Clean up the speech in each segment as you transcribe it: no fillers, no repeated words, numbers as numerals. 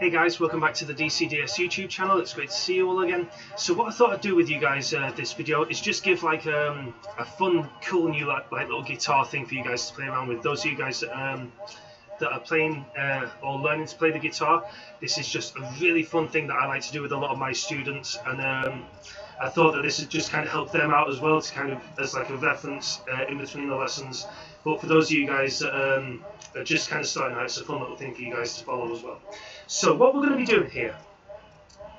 Hey guys, welcome back to the DCDS YouTube channel. It's great to see you all again. So what I thought I'd do with you guys this video is just give like a fun, cool new like little guitar thing for you guys to play around with. Those of you guys that are playing or learning to play the guitar, this is just a really fun thing that I like to do with a lot of my students, and I thought that this would just kind of help them out as well, to kind of as like a reference in between the lessons. But for those of you guys that are just kind of starting out, it's a fun little thing for you guys to follow as well. So what we're going to be doing here,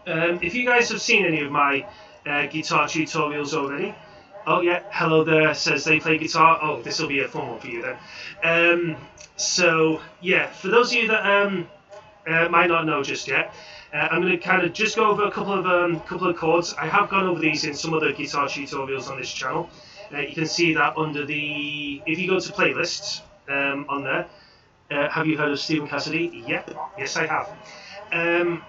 if you guys have seen any of my guitar tutorials already, oh yeah, hello there, says they play guitar. Oh, this will be a fun one for you then. So yeah, for those of you that might not know just yet, I'm going to kind of just go over a couple of chords. I have gone over these in some other guitar tutorials on this channel. You can see that under the, if you go to playlists on there, have you heard of Stephen Cassidy? Yep, yes I have.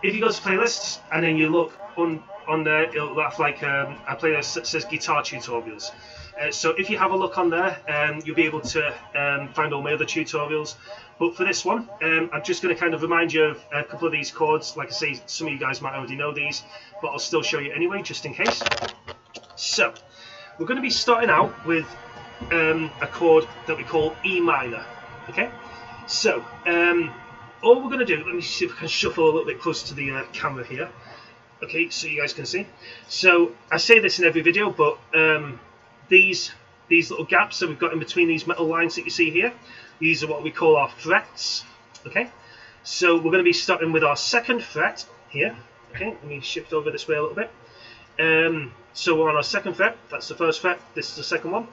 If you go to playlists and then you look on there, it'll have like a playlist that says guitar tutorials. So if you have a look on there, you'll be able to find all my other tutorials. But for this one, I'm just going to kind of remind you of a couple of these chords. Like I say, some of you guys might already know these, but I'll still show you anyway, just in case. So we're going to be starting out with a chord that we call E minor. Okay. So all we're going to do, let me see if I can shuffle a little bit closer to the camera here. Okay, so you guys can see. So I say this in every video, but these little gaps that we've got in between these metal lines that you see here, these are what we call our frets. Okay, so we're going to be starting with our second fret here. Okay, let me shift over this way a little bit. So we're on our second fret, that's the first fret, this is the second one,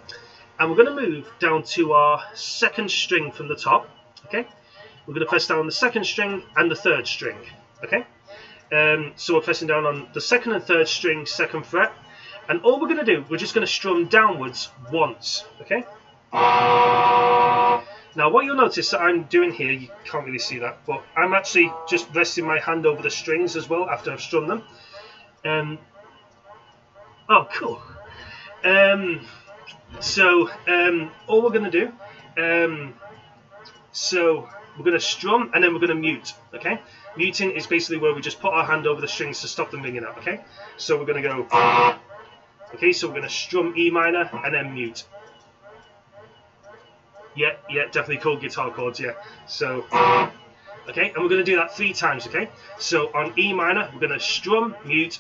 and we're going to move down to our second string from the top. Okay, we're going to press down on the second string and the third string. Okay, so we're pressing down on the second and third string, second fret, and all we're going to do, we're just going to strum downwards once. Okay, now what you'll notice that I'm doing here, you can't really see that, but I'm actually just resting my hand over the strings as well after I've strummed them. Oh cool. So all we're going to do, so we're going to strum and then we're going to mute. Okay, muting is basically where we just put our hand over the strings to stop them ringing out. Okay, so we're going to go, okay, so we're going to strum E minor and then mute. Yeah, definitely cool guitar chords, yeah. So okay, and we're going to do that 3 times. Okay, so on E minor we're going to strum, mute,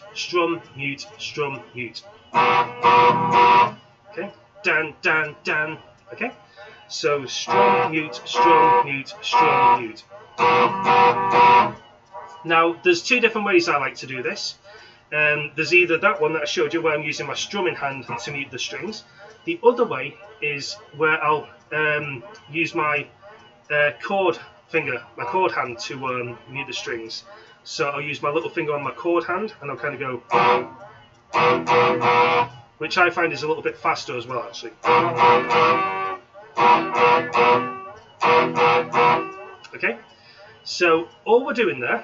mute, strum, mute. Okay, dan, dan, dan. Okay, so strum, mute, strum, mute, strum, mute. Now there's 2 different ways I like to do this. There's either that one that I showed you where I'm using my strumming hand to mute the strings. The other way is where I'll use my chord finger, my chord hand to mute the strings. So I'll use my little finger on my chord hand and I'll kind of go, which I find is a little bit faster as well actually. Okay, so all we're doing there,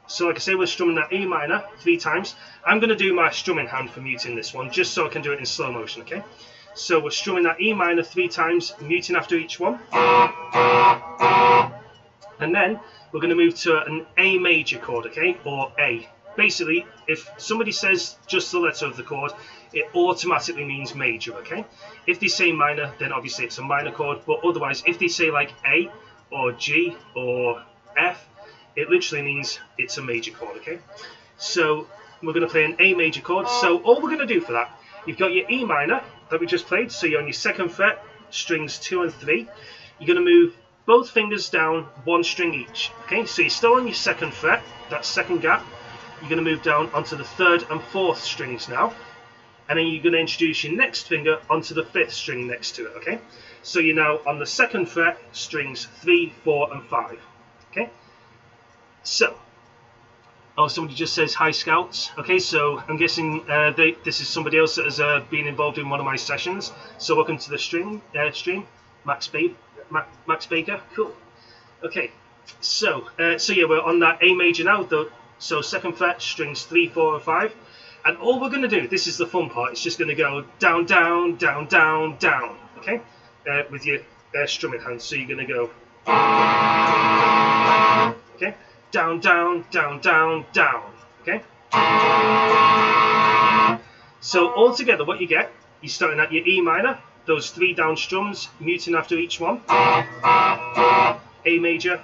so like I say, we're strumming that E minor 3 times. I'm going to do my strumming hand for muting this one, just so I can do it in slow motion. Okay, so we're strumming that E minor 3 times, muting after each one, and then we're going to move to an A major chord. Okay, or A. Basically, if somebody says just the letter of the chord, it automatically means major. Okay, if they say minor, then obviously it's a minor chord, but otherwise if they say like A or G or F, it literally means it's a major chord. Okay, so we're going to play an A major chord. So all we're going to do for that, you've got your E minor that we just played, so you're on your second fret, strings 2 and 3. You're going to move both fingers down 1 string each. Okay, so you're still on your second fret, that second gap. You're going to move down onto the 3rd and 4th strings now, and then you're going to introduce your next finger onto the 5th string next to it. Okay, so you're now on the second fret, strings 3, 4 and 5. Okay, so oh, somebody just says hi Scouts. Okay, so I'm guessing this is somebody else that has been involved in one of my sessions, so welcome to the stream, Max Baker, cool. Okay, so yeah, we're on that A major now, so second fret, strings 3, 4 and 5, and all we're going to do, this is the fun part, it's just going to go down, down, down, down, down. Okay, with your strumming hand, so you're going to go, okay, down, down, down, down, down. Okay? So all together what you get, you're starting at your E minor, those 3 down strums, muting after each one. A major.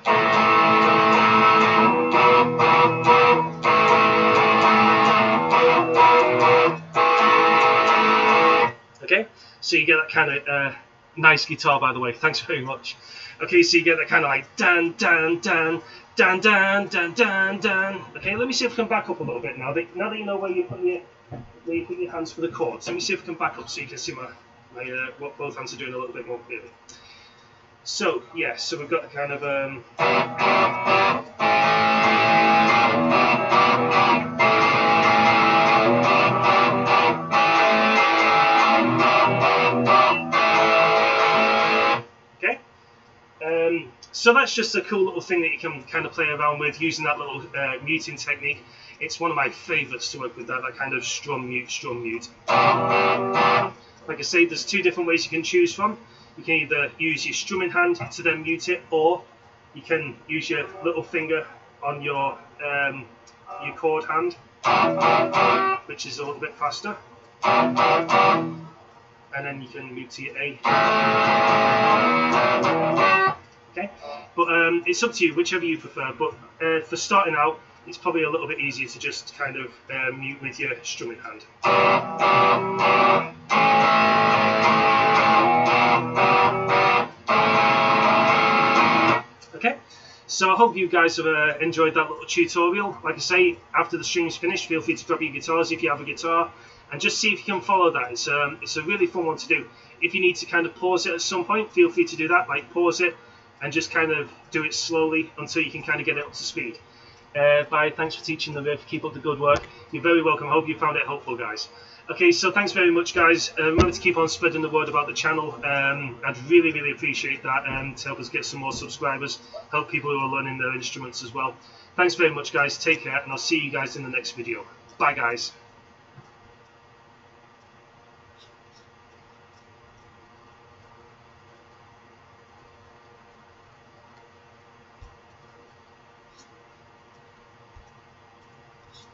Okay, so you get that kind of nice guitar, by the way. Thanks very much. Okay, so you get that kind of like dan dan dan dan dan dan dan dan. Okay, let me see if I can back up a little bit now. Now that you know where you put your hands for the chords, let me see if I can back up so you can see what both hands are doing a little bit more clearly. So yeah, so we've got the kind of so that's just a cool little thing that you can kind of play around with using that little muting technique. It's one of my favourites to work with, that kind of strum mute. Like I say, there's 2 different ways you can choose from. You can either use your strumming hand to then mute it, or you can use your little finger on your chord hand, which is a little bit faster. And then you can mute to your A. Okay, but it's up to you, whichever you prefer. But for starting out, it's probably a little bit easier to just kind of mute with your strumming hand. Okay, so I hope you guys have enjoyed that little tutorial. Like I say, after the string's finished, feel free to grab your guitars if you have a guitar, and just see if you can follow that. It's a really fun one to do. If you need to kind of pause it at some point, feel free to do that, like pause it, and just kind of do it slowly until you can kind of get it up to speed. Bye, thanks for teaching the riff, keep up the good work. You're very welcome, I hope you found it helpful, guys. Okay, so thanks very much, guys. Remember to keep on spreading the word about the channel. I'd really, really appreciate that to help us get some more subscribers, help people who are learning their instruments as well. Thanks very much, guys, take care, and I'll see you guys in the next video. Bye, guys.